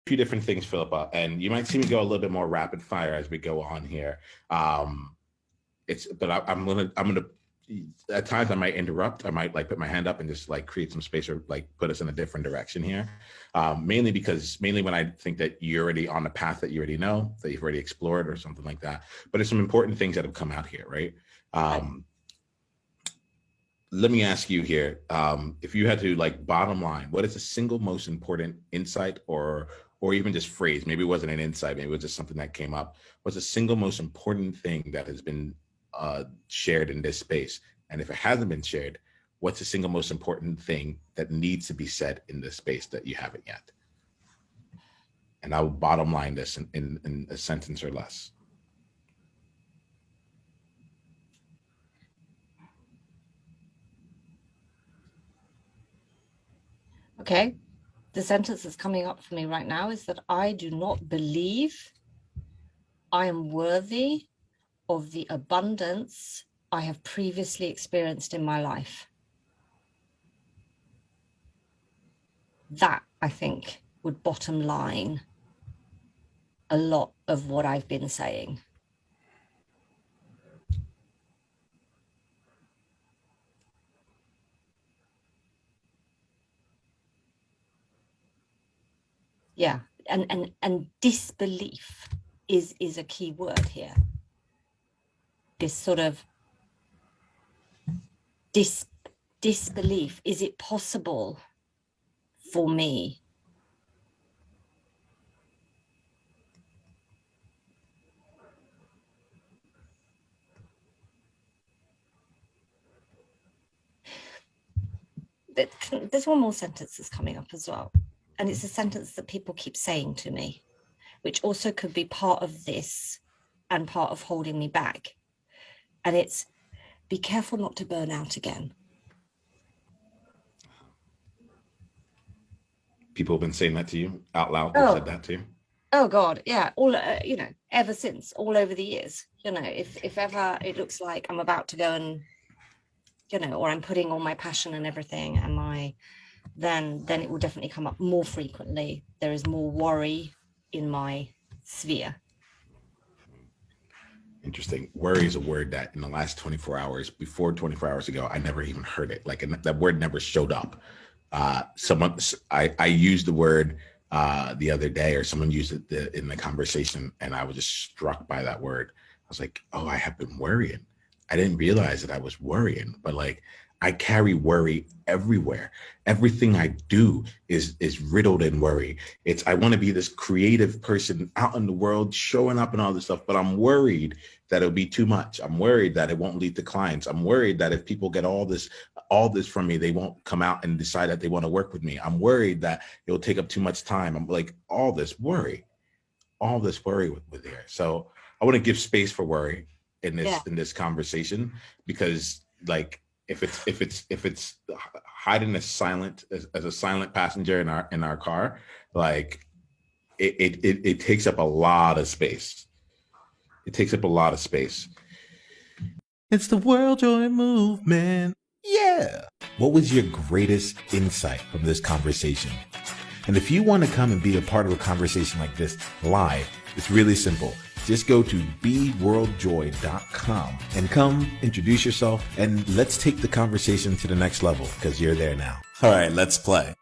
few different things, Philippa, and you might see me go a little bit more rapid fire as we go on here. I'm gonna at times I might interrupt. I might like put my hand up and just like create some space or like put us in a different direction here. Mainly when I think that you're already on the path that you already know, that you've already explored or something like that. But there's some important things that have come out here, right? Let me ask you here, if you had to like bottom line, what is the single most important insight or even just phrase? Maybe it wasn't an insight, maybe it was just something that came up. What's the single most important thing that has been shared in this space? And if it hasn't been shared, what's the single most important thing that needs to be said in this space that you haven't yet? And I will bottom line this in a sentence or less. Okay, the sentence that's coming up for me right now is that I do not believe I am worthy of the abundance I have previously experienced in my life. That, I think, would bottom line a lot of what I've been saying. Yeah, and disbelief is a key word here. This sort of disbelief. Is it possible for me? There's one more sentence that's coming up as well. And it's a sentence that people keep saying to me, which also could be part of this and part of holding me back. And it's, be careful not to burn out again. People have been saying that to you out loud. They've said that to you. Oh God, yeah. All ever since, all over the years. If ever it looks like I'm about to go and, or I'm putting all my passion and everything, then it will definitely come up more frequently. There is more worry in my sphere. Interesting. Worry is a word that in the last 24 hours, before 24 hours ago, I never even heard it. Like that word never showed up. I used the word the other day, or someone used it in the conversation, and I was just struck by that word. I was like, oh, I have been worrying. I didn't realize that I was worrying, but like I carry worry everywhere. Everything I do is riddled in worry. I want to be this creative person out in the world, showing up and all this stuff, but I'm worried that it'll be too much. I'm worried that it won't lead to clients. I'm worried that if people get all this from me, they won't come out and decide that they want to work with me. I'm worried that it'll take up too much time. I'm like, all this worry with here. So I want to give space for worry in this conversation, because like if it's hiding as a silent passenger in our car, like it takes up a lot of space. It takes up a lot of space. It's the World Joy Movement. Yeah. What was your greatest insight from this conversation? And if you want to come and be a part of a conversation like this live, it's really simple. Just go to beworldjoy.com and come introduce yourself, and let's take the conversation to the next level, because you're there now. All right, let's play.